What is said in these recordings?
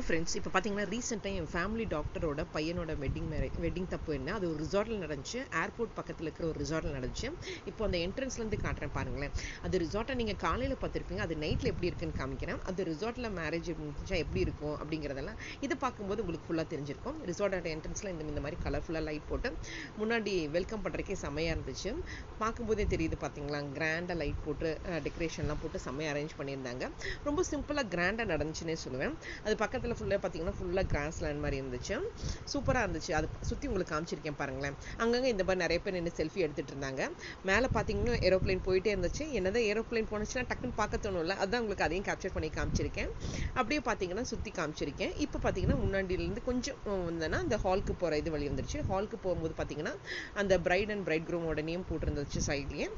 Friends, இப்போ பார்த்தீங்கன்னா ரீசெண்டாக என் ஃபேமிலி டாக்டரோட பையனோட வெட்டிங் தப்பு என்ன, அது ஒரு ரிசார்ட்டில் நடந்துச்சு. ஏர்போர்ட் பக்கத்தில் இருக்கிற ஒரு ரிசார்ட்டில் நடந்துச்சு. இப்போ அந்த என்ட்ரன்ஸ்லேருந்து காட்டுறேன் பாருங்களேன். அது ரிசார்ட்டை நீங்கள் காலையில் பார்த்துருப்பீங்க, அது நைட்டில் எப்படி இருக்குன்னு காமிக்கிறேன். அது ரிசார்ட்டில் மேரேஜ் இருந்துச்சா எப்படி இருக்கும் அப்படிங்கிறதெல்லாம் இது பார்க்கும்போது உங்களுக்கு ஃபுல்லாக தெரிஞ்சிருக்கும். ரிசார்ட்டோட என்ட்ரன்ஸில் இந்த மாதிரி கலர்ஃபுல்லாக லைட் போட்டு முன்னாடி வெல்கம் பண்ணுறதுக்கே செம்மையாக இருந்துச்சு. பார்க்கும்போதே தெரியுது பார்த்தீங்களா, கிராண்டாக லைட் போட்டு டெக்கரேஷன்லாம் போட்டு செம்மையாக அரேஞ்ச் பண்ணியிருந்தாங்க. ரொம்ப சிம்பிளாக கிராண்டாக நடந்துச்சுன்னே சொல்லுவேன். அது பக்கத்தில் ஃபுல்லாக பார்த்தீங்கன்னா ஃபுல்லாக கிராஸ் லேண்ட் மாதிரி இருந்துச்சு. சூப்பராக இருந்துச்சு. அதை சுற்றி உங்களுக்கு காமிச்சிருக்கேன் பாருங்களேன். அங்கங்கே இந்த மாதிரி நிறைய பேர் நின்று செல்ஃபி எடுத்துகிட்டு இருந்தாங்க. மேலே பார்த்தீங்கன்னா ஏரோப்ளைன் போயிட்டே இருந்துச்சு. என்னதான் ஏரோப்ளைன் போனுச்சுன்னா டக்குன்னு பார்க்க தோணும்ல, அதான் உங்களுக்கு அதையும் கேப்சர் பண்ணி காமிச்சிருக்கேன். அப்படியே பார்த்தீங்கன்னா சுற்றி காமிச்சிருக்கேன். இப்போ பார்த்தீங்கன்னா முன்னாடியிலேருந்து கொஞ்சம் வந்தேன்னா அந்த ஹாலுக்கு போகிற இது வழி வந்துருச்சு. ஹாலுக்கு போகும்போது பார்த்தீங்கன்னா அந்த பிரைட் அண்ட் பிரைட் க்ரூமோட நேம் போட்டிருந்துச்சு சைட்லேயே.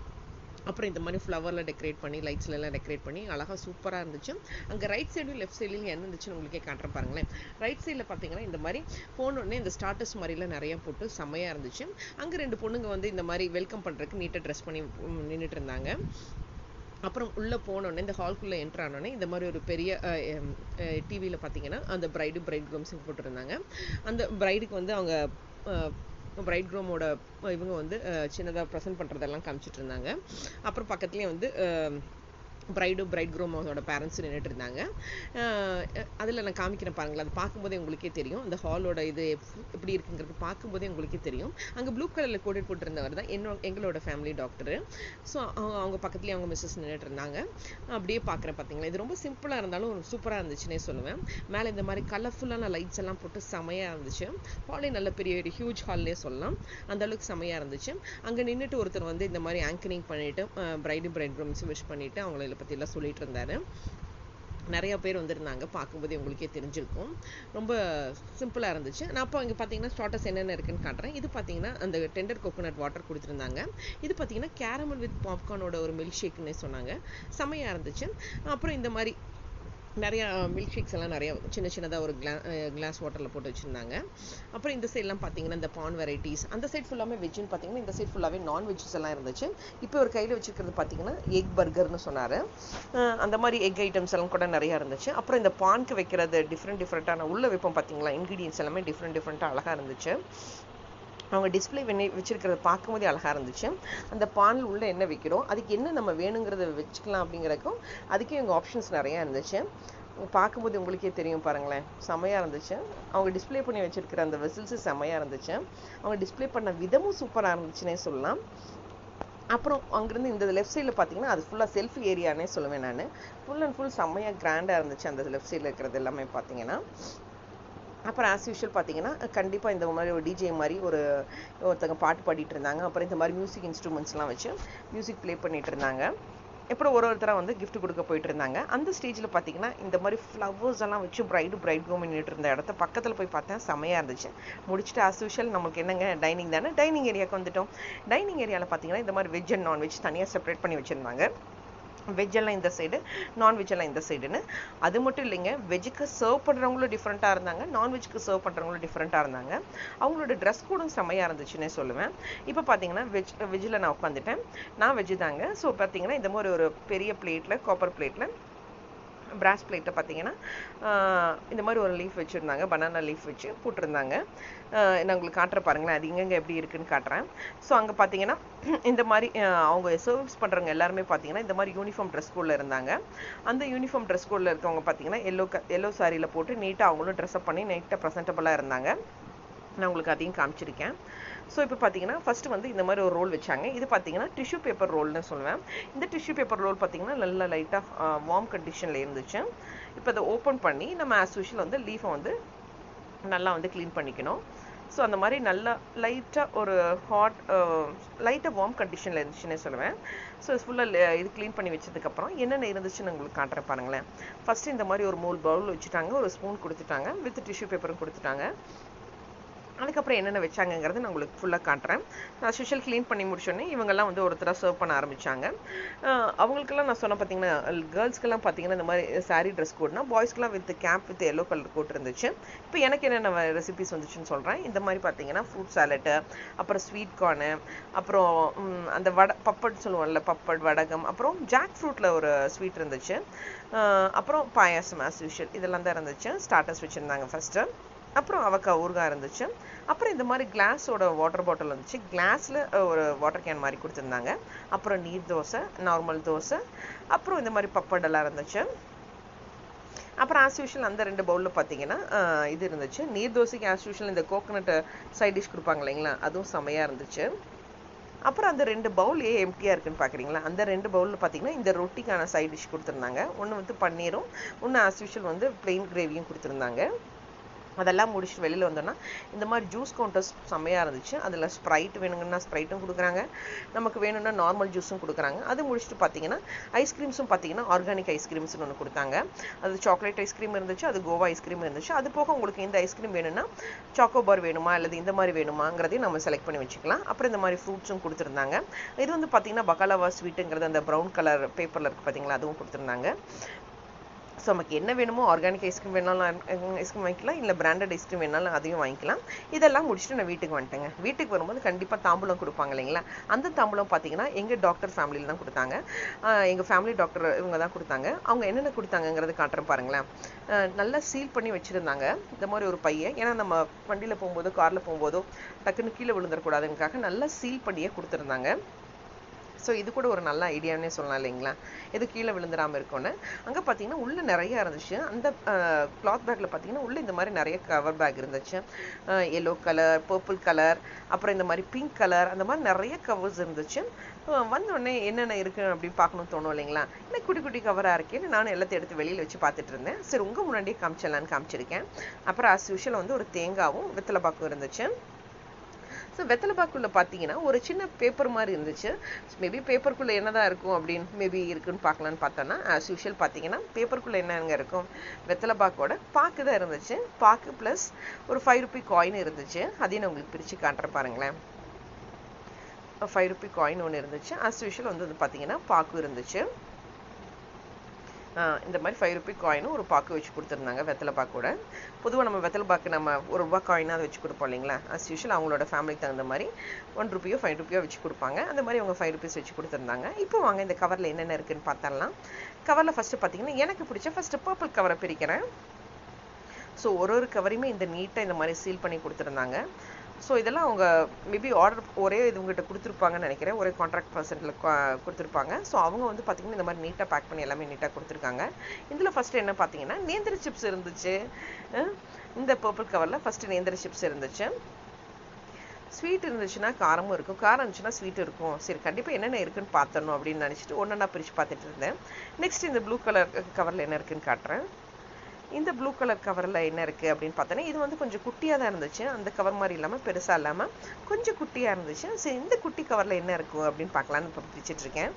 அப்புறம் இந்த மாதிரி ஃப்ளவரில் டெக்கரேட் பண்ணி லைட்ஸ்லாம் டெக்கரேட் பண்ணி அழகாக சூப்பராக இருந்துச்சு. அங்கே ரைட் சைடும் லெஃப்ட் சைட்லையும் என்ன இருந்துச்சுன்னு உங்களுக்கே காட்டுற பாருங்களேன். ரைட் சைடில் பார்த்தீங்கன்னா இந்த மாதிரி போனோடனே இந்த ஸ்டார்டர்ஸ் மாதிரிலாம் நிறைய போட்டு செம்மையாக இருந்துச்சு. அங்கே 2 பொண்ணுங்க வந்து இந்த மாதிரி வெல்கம் பண்ணுறதுக்கு நீட்டாக ட்ரெஸ் பண்ணி நின்றுட்டு இருந்தாங்க. அப்புறம் உள்ளே போனோடனே இந்த ஹால்குள்ளே என்ட்ரு ஆனோடனே இந்த மாதிரி ஒரு பெரிய டிவியில் பார்த்தீங்கன்னா அந்த பிரைட் க்ரூம்ஸுக்கு போட்டுருந்தாங்க. அந்த பிரைடுக்கு வந்து அவங்க பிரைட் க்ரூமோட இவங்க வந்து சின்னதாக ப்ரெசென்ட் பண்ணுறதெல்லாம் காமிச்சிட்டு இருந்தாங்க. அப்புறம் பக்கத்துலேயே வந்து பிரைட் க்ரூமோட பேரண்ட்ஸ் நின்றுட்டு இருந்தாங்க. அதில் நான் காமிக்கிறேன் பாருங்களேன். அது பார்க்கும்போதே உங்களுக்கே தெரியும் அந்த ஹாலோட இது எப்படி இருக்குங்கிறது பார்க்கும்போதே உங்களுக்கே தெரியும். அங்கே ப்ளூ கலரில் கோட் போட்டிருந்தவர் தான் எங்களோட ஃபேமிலி டாக்டரு. ஸோ அவங்க பக்கத்துலேயே அவங்க மிஸ்ஸஸ் நின்றுட்டு இருந்தாங்க. அப்படியே பார்க்குறேன் பார்த்தீங்களா. இது ரொம்ப சிம்பிளாக இருந்தாலும் சூப்பராக இருந்துச்சுன்னே சொல்லுவேன். மேலே இந்த மாதிரி கலர்ஃபுல்லான லைட்ஸ் எல்லாம் போட்டு செமையாக இருந்துச்சு. ஹாலே நல்ல பெரிய ஒரு ஹியூஜ் ஹால்லே சொல்லலாம். அந்த அளவுக்கு செமையாக இருந்துச்சு. அங்கே நின்றுட்டு ஒருத்தர் வந்து இந்த மாதிரி ஆங்கரிங் பண்ணிவிட்டு பிரைட் க்ரூம்ஸ் விஷ் பண்ணிவிட்டு அவங்கள பற்றியெல்லாம் சொல்லிட்டு இருந்தாரு. நிறைய பேர் வந்திருந்தாங்க. பார்க்கும்போது உங்களுக்கே தெரிஞ்சிருக்கும். ரொம்ப சிம்பிளாக இருந்துச்சு. நான் அப்போ இங்கே பார்த்தீங்கன்னா ஸ்டார்டர்ஸ் என்னென்ன இருக்குன்னு காட்டுறேன். இது பார்த்தீங்கன்னா அந்த டெண்டர் கோகோனட் வாட்டர் கொடுத்துருந்தாங்க. இது பார்த்தீங்கன்னா கேரமல் வித் பாப்கார்னோட ஒரு மில்க் ஷேக்னே சொன்னாங்க. செமையாக இருந்துச்சு. அப்புறம் இந்த மாதிரி நிறையா மில்க் ஷேக்ஸ் எல்லாம் நிறையா சின்னதாக ஒரு கிளாஸ் வாட்டரில் போட்டு வச்சுருந்தாங்க. அப்புறம் இந்த சைட்லாம் பார்த்தீங்கன்னா இந்த பான் வெரைட்டிஸ், அந்த சைட் ஃபுல்லாமே வெஜ்ஜுன்னு பார்த்தீங்கன்னா இந்த சைட் ஃபுல்லாகவே நான்வெஜ்ஜஸ் எல்லாம் இருந்துச்சு. இப்போ ஒரு கையில் வச்சுருக்கிறது பார்த்தீங்கன்னா எக் பர்கர்னு சொன்னார். அந்த மாதிரி எக் ஐட்டம்ஸ் எல்லாம் கூட நிறையா இருந்துச்சு. அப்புறம் இந்த பானுக்கு வைக்கிறது டிஃப்ரெண்ட்டான உள்ள வைப்போம் பார்த்தீங்களா, இன்க்ரீடியன்ஸ் எல்லாமே டிஃப்ரெண்ட்டாக அழகாக இருந்துச்சு. அவங்க டிஸ்பிளே பண்ணி வச்சுருக்கிறத பார்க்கும்போதே அழகாக இருந்துச்சு. அந்த பானில் உள்ளே என்ன வைக்கிறோம், அதுக்கு என்ன நம்ம வேணுங்கிறத வச்சுக்கலாம் அப்படிங்கிறதுக்கும் அதுக்கே எங்கள் ஆப்ஷன்ஸ் நிறையா இருந்துச்சு. பார்க்கும்போது உங்களுக்கே தெரியும் பாருங்களேன், செம்மையாக இருந்துச்சு. அவங்க டிஸ்பிளே பண்ணி வச்சுருக்கிற அந்த வெசல்ஸு செம்மையாக இருந்துச்சு. அவங்க டிஸ்பிளே பண்ண விதமும் சூப்பராக இருந்துச்சுன்னே சொல்லலாம். அப்புறம் அங்கேருந்து இந்த லெஃப்ட் சைடில் பார்த்தீங்கன்னா அது ஃபுல்லாக செல்ஃபி ஏரியானே சொல்லுவேன் நான். ஃபுல் அண்ட் ஃபுல் செம்மையாக கிராண்டாக இருந்துச்சு அந்த லெஃப்ட் சைடில் இருக்கிறது எல்லாமே பார்த்தீங்கன்னா. அப்புறம் ஆஸ் யூஷுவல் பார்த்தீங்கன்னா கண்டிப்பாக இந்த மாதிரி ஒரு டிஜே மாதிரி ஒருத்தங்க பாட்டு பாடிட்டு இருந்தாங்க. அப்புறம் இந்த மாதிரி மியூசிக் இன்ஸ்ட்ருமெண்ட்ஸ்லாம் வச்சு மியூசிக் ப்ளே பண்ணிட்டு இருந்தாங்க. அப்புறம் ஒருத்தராக வந்து கிஃப்ட் கொடுக்க போயிட்டு இருந்தாங்க. அந்த ஸ்டேஜில் பார்த்தீங்கன்னா இந்த மாதிரி ஃப்ளவர்ஸ் எல்லாம் வச்சு பிரைட் க்ரூம் நின்றுட்டு இருந்த இடத்த பக்கத்தில் போய் பார்த்தேன். செமையாக இருந்துச்சு. முடிச்சுட்டு ஆஸ் யூஷுவல் நமக்கு என்னங்க டைனிங் தானே, டைனிங் ஏரியாவுக்கு வந்துட்டோம். டைனிங் ஏரியாவில் பார்த்தீங்கன்னா இந்த மாதிரி வெஜ் அண்ட் நான்வெஜ் தனியாக செப்பரேட் பண்ணி வச்சுருந்தாங்க. வெஜ்ஜெல்லாம் இந்த சைடு, நான்வெஜ்ஜெல்லாம் இந்த சைடுன்னு. அது மட்டும் இல்லைங்க, வெஜ்ஜுக்கு சர்வ் பண்ணுறவங்களும் டிஃப்ரெண்ட்டாக இருந்தாங்க, நான்வெஜ்ஜுக்கு சர்வ் பண்ணுறவங்களும் டிஃப்ரெண்ட்டாக இருந்தாங்க. அவங்களோட ட்ரெஸ் கோடும் செம்மையாக இருந்துச்சுன்னே சொல்லுவேன். இப்போ பார்த்தீங்கன்னா வெஜ்ஜில் நான் உட்காந்துட்டேன். நான் வெஜ்ஜு தாங்க. ஸோ பார்த்தீங்கன்னா இந்த மாதிரி ஒரு பெரிய பிளேட்டில், காப்பர் பிளேட்டில், பிராஸ் பிளேட்டை பார்த்தீங்கன்னா இந்த மாதிரி ஒரு லீஃப் வச்சுருந்தாங்க, பனானா லீஃப் வச்சு போட்டிருந்தாங்க. நான் உங்களுக்கு காட்டுற பாருங்களேன், அது இங்கங்கே எப்படி இருக்குன்னு காட்டுறேன். ஸோ அங்கே பார்த்தீங்கன்னா இந்த மாதிரி அவங்க சர்வீஸ் பண்ணுறவங்க எல்லாருமே பார்த்தீங்கன்னா இந்த மாதிரி யூனிஃபார்ம் ட்ரெஸ் கோடில் இருந்தாங்க. அந்த யூனிஃபார்ம் ட்ரெஸ் கோடில் இருக்கவங்க பார்த்தீங்கன்னா எல்லோ சாரியில் போட்டு நீட்டாக அவங்களும் ட்ரெஸ்அப் பண்ணி நீட்டாக ப்ரெசென்டபுளாக இருந்தாங்க. நான் உங்களுக்கு அதையும் காமிச்சிருக்கேன். ஸோ இப்போ பார்த்தீங்கன்னா ஃபஸ்ட்டு வந்து இந்த மாதிரி ஒரு ரோல் வச்சாங்க. இது பார்த்தீங்கன்னா டிஷ்யூ பேப்பர் ரோல்னு சொல்லுவேன். இந்த டிஷ்யூ பேப்பர் ரோல் பார்த்தீங்கன்னா நல்லா லைட்டாக வார்ம் கண்டிஷனில் இருந்துச்சு. இப்போ அதை ஓப்பன் பண்ணி நம்ம ஆஸ் யூஷுவல் வந்து லீஃபை வந்து நல்லா வந்து க்ளீன் பண்ணிக்கணும். ஸோ அந்த மாதிரி நல்லா லைட்டாக ஒரு லைட்டாக வார்ம் கண்டிஷனில் இருந்துச்சுன்னே சொல்லுவேன். ஸோ ஃபுல்லாக இது க்ளீன் பண்ணி வச்சதுக்கப்புறம் என்னென்ன இருந்துச்சுன்னு உங்களுக்கு காட்டுறேன் பாருங்களேன். ஃபஸ்ட்டு இந்த மாதிரி ஒரு 3 பவுல் வச்சுட்டாங்க, ஒரு ஸ்பூன் கொடுத்துட்டாங்க, வித் டிஷ்யூ பேப்பரும் கொடுத்துட்டாங்க. அதுக்கப்புறம் என்னென்ன வச்சாங்கங்கிறது நான் உங்களுக்கு ஃபுல்லாக காட்டுறேன். ஸ்பெஷல் க்ளீன் பண்ணி முடிச்சோடனே இவங்கெல்லாம் வந்து ஒருத்தராக சர்வ் பண்ண ஆரம்பித்தாங்க. அவங்களுக்கெல்லாம் நான் சொன்ன பார்த்தீங்கன்னா, கேர்ள்ஸ்க்கெல்லாம் பார்த்தீங்கன்னா இந்த மாதிரி சாரீ ட்ரெஸ் கோட்னா, பாய்ஸ்க்கெலாம் with cap with yellow colour coat இருந்துச்சு. இப்போ எனக்கு என்னென்ன ரெசிபிஸ் வந்துச்சுன்னு சொல்கிறேன். இந்த மாதிரி பார்த்தீங்கன்னா ஃப்ரூட் சாலட்டு, அப்புறம் ஸ்வீட் கார்னு, அப்புறம் அந்த பப்பட் சொல்லுவோம்ல, பப்பட் வடகம், அப்புறம் ஜாக் ஃப்ரூட்டில் ஒரு ஸ்வீட் இருந்துச்சு, அப்புறம் பாயாசம் ஆஸ் யூஷுவல் இதெல்லாம் தான் இருந்துச்சு. ஸ்டார்டர்ஸ் வச்சுருந்தாங்க ஃபஸ்ட்டு. அப்புறம் அவக்காய் ஊறுகாய் இருந்துச்சு. அப்புறம் இந்த மாதிரி கிளாஸோட வாட்டர் பாட்டில் இருந்துச்சு. கிளாஸில் ஒரு வாட்டர் கேன் மாதிரி கொடுத்துருந்தாங்க. அப்புறம் நீர் தோசை, நார்மல் தோசை, அப்புறம் இந்த மாதிரி பப்படெல்லாம் இருந்துச்சு. அப்புறம் ஆஸ் யூஷுவல் அந்த 2 பவுலில் பார்த்தீங்கன்னா இது இருந்துச்சு. நீர் தோசைக்கு ஆஸ் யூஷுவல் இந்த கோகோனட் சைட் டிஷ் கொடுப்பாங்க இல்லைங்களா, அதுவும் செமையாக இருந்துச்சு. அப்புறம் அந்த 2 பவுல் எம்டியாக இருக்குன்னு பார்க்குறீங்களா, அந்த 2 பவுலில் பார்த்தீங்கன்னா இந்த ரொட்டிக்கான சைட் டிஷ் கொடுத்துருந்தாங்க. ஒன்று வந்து பன்னீரும், ஒன்று ஆஸ் யூஷுவல் வந்து பிளெயின் கிரேவியும் கொடுத்துருந்தாங்க. அதெல்லாம் முடிச்சுட்டு வெளியில் வந்தோன்னா இந்த மாதிரி ஜூஸ் கவுண்டர்ஸ் செம்மையாக இருந்துச்சு. அதில் ஸ்ப்ரைட் வேணுங்கன்னா ஸ்ப்ரைட்டும் கொடுக்குறாங்க, நமக்கு வேணும்னா நார்மல் ஜூஸும் கொடுக்குறாங்க. அது முடிச்சுட்டு பார்த்தீங்கன்னா ஐஸ்கிரீம்ஸும் பார்த்தீங்கன்னா ஆர்கானிக் ஐஸ்கிரீம்ஸ்னு ஒன்று கொடுத்தாங்க. அது சாக்லேட் ஐஸ்கிரீம் இருந்துச்சு, அது கோவா ஐஸ்கிரீம் இருந்துச்சு. அது போக உங்களுக்கு இந்த ஐஸ்கிரீம் வேணும்னா சாக்கோபார் வேணுமா அல்லது இந்த மாதிரி வேணுமாங்கிறதையும் நம்ம செலக்ட் பண்ணி வச்சுக்கலாம். அப்புறம் இந்த மாதிரி ஃப்ரூட்ஸும் கொடுத்துருந்தாங்க. இது வந்து பார்த்தீங்கன்னா பக்காலாவா ஸ்வீட்டுங்கிறது அந்த ப்ரௌன் கலர் பேப்பரில் இருக்குது பார்த்தீங்களா, அதுவும் கொடுத்துருந்தாங்க. ஸோ நமக்கு என்ன வேணுமோ ஆர்கானிக் ஐஸ்கிரீம் வேணாலும் ஐஸ்கிரீம் வாங்கிக்கலாம், இல்லை பிராண்டட் ஐஸ்கிரீம் வேணாலும் அதையும் வாங்கிக்கலாம். இதெல்லாம் முடிச்சுட்டு நான் வீட்டுக்கு வந்துட்டேங்க. வீட்டுக்கு வரும்போது கண்டிப்பாக தாம்பூலம் கொடுப்பாங்க இல்லைங்களா, அந்த தாம்பூலம் பார்த்தீங்கன்னா எங்கள் டாக்டர் ஃபேமிலியில் தான் கொடுத்தாங்க. எங்கள் ஃபேமிலி டாக்டர் இவங்க தான் கொடுத்தாங்க. அவங்க என்னென்ன கொடுத்தாங்கங்கிறது காட்டுறேன் பாருங்களேன். நல்லா சீல் பண்ணி வச்சுருந்தாங்க இந்த மாதிரி ஒரு பையன். ஏன்னா நம்ம வண்டியில் போகும்போதோ காரில் போகும்போதோ டக்குன்னு கீழே விழுந்துடக்கூடாதுங்காக நல்லா சீல் பண்ணியே கொடுத்துருந்தாங்க. ஸோ இது கூட ஒரு நல்ல ஐடியானே சொல்லலாம் இல்லைங்களா, எது கீழே விழுந்துடாமல் இருக்கும்னு. அங்கே பார்த்தீங்கன்னா உள்ளே நிறையா இருந்துச்சு. அந்த கிளாத் பேக்கில் பார்த்தீங்கன்னா உள்ளே இந்த மாதிரி நிறைய கவர் பேக் இருந்துச்சு. எல்லோ கலர், பர்பிள் கலர், அப்புறம் இந்த மாதிரி பிங்க் கலர், அந்த மாதிரி நிறைய கவர்ஸ் இருந்துச்சு. வந்தோடனே என்னென்ன இருக்குது அப்படின்னு பார்க்கணும்னு தோணும் இல்லைங்களா. எனக்கு குட்டி குட்டி கவராக இருக்கேன்னு நானும் எல்லாத்தையும் எடுத்து வெளியில் வச்சு பார்த்துட்டு இருந்தேன். சரி உங்கள் முன்னாடியே காமிச்சிடலான்னு காமிச்சிருக்கேன். அப்புறம் ஆஸ் யூஷுவல் வந்து ஒரு தேங்காவும் வெத்தலை பாக்கும் இருந்துச்சு. ஸோ வெத்தலை பாக்குள்ள பார்த்தீங்கன்னா ஒரு சின்ன பேப்பர் மாதிரி இருந்துச்சு. மேபி பேப்பருக்குள்ளே என்னதான் இருக்கும் அப்படின்னு மேபி இருக்குன்னு பார்க்கலான்னு பார்த்தோன்னா ஆஸ் யூஷுவல் பார்த்தீங்கன்னா பேப்பருக்குள்ளே என்னங்க இருக்கும், வெத்தலை பாக்கோட பாக்கு தான் இருந்துச்சு. பாக்கு ப்ளஸ் ஒரு 5 ரூபி காயின் இருந்துச்சு. அதையும் நான் உங்களுக்கு பிரித்து காட்டுறேன் பாருங்களேன். 5 ரூபி காயின் ஒன்று இருந்துச்சு. ஆஸ் யூஷுவல் வந்து பார்த்தீங்கன்னா பாக்கு இருந்துச்சு. இந்த மாதிரி 5 ரூபி காயினும் ஒரு பாக்கு வச்சு கொடுத்துருந்தாங்க வெத்தலை பாக்கோட. பொதுவாக நம்ம வெத்தலை பாக்கு நம்ம ₹1 காயினாக அதை வச்சு கொடுப்போம் இல்லைங்களா, அஸ் யூஷுவல் அவங்களோட ஃபேமிலிக்கு தகுந்த மாதிரி 1 ரூபியோ 5 ரூபியோ வச்சு கொடுப்பாங்க. அந்த மாதிரி அவங்க 5 ரூபீஸ் வச்சு கொடுத்துருந்தாங்க. இப்போ வாங்க இந்த கவரில் என்னென்ன இருக்குன்னு பார்த்தரலாம். கவரில் ஃபஸ்ட்டு பார்த்தீங்கன்னா எனக்கு பிடிச்ச ஃபஸ்ட்டு பர்பிள் கவரை பிரிக்கிறேன். ஸோ ஒரு கவரையுமே இந்த நீட்டாக இந்த மாதிரி சீல் பண்ணி கொடுத்துருந்தாங்க. ஸோ இதெல்லாம் அவங்க மேபி ஆர்டர் ஒரே இது உங்கள்கிட்ட கொடுத்துருப்பாங்கன்னு நினைக்கிறேன், ஒரே கான்ட்ராக்ட் பர்சன்ட்டில் கொடுத்துருப்பாங்க. ஸோ அவங்க வந்து பார்த்தீங்கன்னா இந்த மாதிரி நீட்டாக பேக் பண்ணி எல்லாமே நீட்டாக கொடுத்துருக்காங்க. இதில் ஃபஸ்ட்டு என்ன பார்த்தீங்கன்னா நேந்திர சிப்ஸ் இருந்துச்சு. இந்த பர்பிள் கவரில் ஃபஸ்ட்டு நேந்திர சிப்ஸ் இருந்துச்சு. ஸ்வீட் இருந்துச்சுன்னா காரமும் இருக்கும், காரம் இருந்துச்சுன்னா ஸ்வீட் இருக்கும். சரி கண்டிப்பாக என்னென்ன இருக்குன்னு பார்த்தணும் அப்படின்னு நினச்சிட்டு ஒன்றா பிரித்து பார்த்துட்டு இருந்தேன். நெக்ஸ்ட் இந்த ப்ளூ கலர் கவரில் என்ன இருக்குன்னு காட்டுறேன். இந்த ப்ளூ கலர் கவரில் என்ன இருக்குது அப்படின்னு பார்த்தோன்னா இது வந்து கொஞ்சம் குட்டியாக தான் இருந்துச்சு. அந்த கவர் மாதிரி இல்லாமல் பெருசாக இல்லாமல் கொஞ்சம் குட்டியாக இருந்துச்சு. சரி இந்த குட்டி கவரில் என்ன இருக்கும் அப்படின்னு பார்க்கலான்னு இப்போ பிரிச்சுட்ருக்கேன்.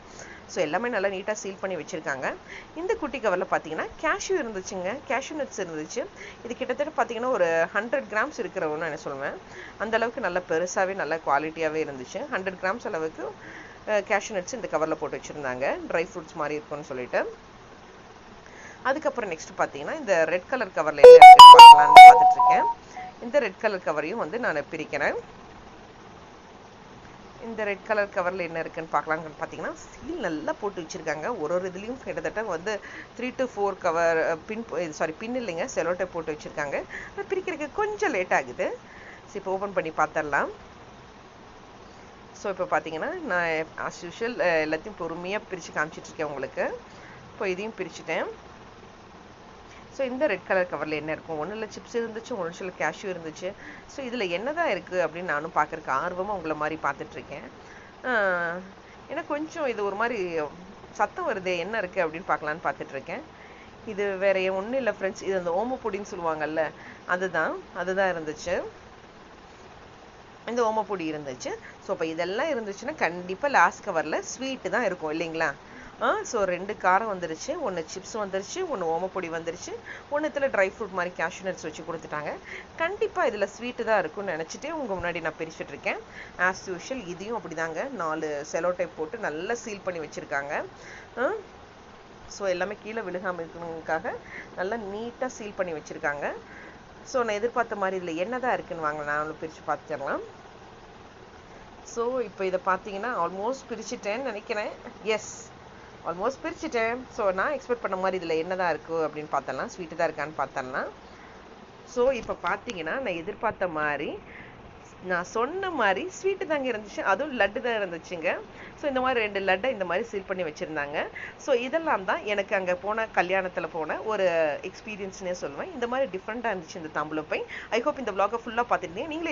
ஸோ எல்லாமே நல்லா நீட்டாக சீல் பண்ணி வச்சுருக்காங்க. இந்த குட்டி கவரில் பார்த்தீங்கன்னா கேஷ்யூ இருந்துச்சுங்க, கேஷ்யூ நட்ஸ் இருந்துச்சு. இது கிட்டத்தட்ட பார்த்தீங்கன்னா ஒரு 100 கிராம்ஸ் இருக்கிறவன்னு நான் சொல்லுவேன். அந்தளவுக்கு நல்லா பெருசாகவே நல்ல குவாலிட்டியாகவே இருந்துச்சு. 100 கிராம்ஸ் அளவுக்கு கேஷ்யூ நட்ஸ் இந்த கவரில் போட்டு வச்சுருந்தாங்க, ட்ரை ஃப்ரூட்ஸ் மாதிரி இருக்கும்னு சொல்லிட்டு. அதுக்கப்புறம் நெக்ஸ்ட் பார்த்தீங்கன்னா இந்த ரெட் கலர் கவரில் என்ன இருக்குன்னு பார்க்கலான்னு பார்த்துட்ருக்கேன். இந்த ரெட் கலர் கவரையும் வந்து நான் பிரிக்கிறேன். இந்த ரெட் கலர் கவரில் என்ன இருக்குன்னு பார்க்கலான்னு பார்த்தீங்கன்னா சீல் நல்லா போட்டு வச்சுருக்காங்க. ஒரு இதுலேயும் கிட்டத்தட்ட வந்து 3 to 4 கவர் பின் இல்லைங்க, செலோட்டை போட்டு வச்சுருக்காங்க. அதை பிரிக்கிறதுக்கு கொஞ்சம் லேட் ஆகுது. சரி இப்போ ஓப்பன் பண்ணி பார்த்துடலாம். ஸோ இப்போ பார்த்தீங்கன்னா நான் ஆஸ் யூஷுவல் எல்லாத்தையும் பொறுமையாக பிரித்து காமிச்சிட்ருக்கேன் உங்களுக்கு. இப்போ இதையும் பிரிச்சுட்டேன். ஸோ இந்த ரெட் கலர் கவரில் என்ன இருக்கும், ஒன்றில் சிப்ஸ் இருந்துச்சு, ஒன்றில் கேஷ்யூ இருந்துச்சு. ஸோ இதில் என்ன தான் இருக்குது அப்படின்னு நானும் பார்க்குறக்கு ஆர்வமாக உங்களை மாதிரி பார்த்துட்ருக்கேன். ஏன்னா கொஞ்சம் இது ஒரு மாதிரி சத்தம் வருது, என்ன இருக்குது அப்படின்னு பார்க்கலான்னு பார்த்துட்ருக்கேன். இது வேறு ஒன்றும் இல்லை ஃப்ரெண்ட்ஸ், இது அந்த ஓமப்பொடின்னு சொல்லுவாங்கல்ல, அதுதான் இருந்துச்சு. இந்த ஓமப்பொடி இருந்துச்சு. ஸோ இப்போ இதெல்லாம் இருந்துச்சுன்னா கண்டிப்பாக லாஸ்ட் கவரில் ஸ்வீட்டு தான் இருக்கும் இல்லைங்களா. ஸோ 2 காரம் வந்துருச்சு, 1 சிப்ஸ் வந்துருச்சு, 1 ஓமப்பொடி வந்துருச்சு, 1 ட்ரை ஃப்ரூட் மாதிரி கேஷ்யூ நட்ஸ் வச்சு கொடுத்துட்டாங்க. கண்டிப்பாக இதில் ஸ்வீட்டு தான் இருக்கும்னு நினச்சிட்டு உங்கள் முன்னாடி நான் பிரிச்சுட்டு இருக்கேன். ஆஸ் யூஷுவல் இதையும் அப்படிதாங்க 4 செலோ டைப் போட்டு நல்லா சீல் பண்ணி வச்சுருக்காங்க. ஸோ எல்லாமே கீழே விழுகாமல் இருக்கணுங்கிறதுக்காக நல்லா நீட்டாக சீல் பண்ணி வச்சுருக்காங்க. ஸோ நான் எதிர்பார்த்த மாதிரி இதில் என்ன தான் இருக்குன்னு வாங்க நான் பிரித்து பார்த்துடலாம். ஸோ இப்போ இதை பார்த்தீங்கன்னா ஆல்மோஸ்ட் பிரிச்சுட்டேன்னு நினைக்கிறேன். எஸ், ஆல்மோஸ்ட் பிரிச்சுட்டேன். ஸோ நான் எக்ஸ்பெக்ட் பண்ண மாதிரி இதில் என்ன தான் இருக்குது அப்படின்னு பார்த்தலாம், ஸ்வீட்டு தான் இருக்கான்னு பார்த்தலாம். ஸோ இப்போ பார்த்தீங்கன்னா நான் எதிர்பார்த்த மாதிரி நான் சொன்ன மாதிரி ஸ்வீட்டு தாங்க இருந்துச்சு, அதுவும் லட்டு தான் இருந்துச்சுங்க. ஸோ இந்த மாதிரி 2 லட்டை இந்த மாதிரி சீல் பண்ணி வச்சுருந்தாங்க. ஸோ இதெல்லாம் தான் எனக்கு அங்கே போன கல்யாணத்தில் போன ஒரு எக்ஸ்பீரியன்ஸ்னே சொல்லுவேன். இந்த மாதிரி டிஃப்ரெண்ட்டாக இருந்துச்சு இந்த தாம்பூலம் பை. ஐ ஹோப் இந்த vlog ஃபுல்லாக பார்த்துருந்தீங்க. நீங்களே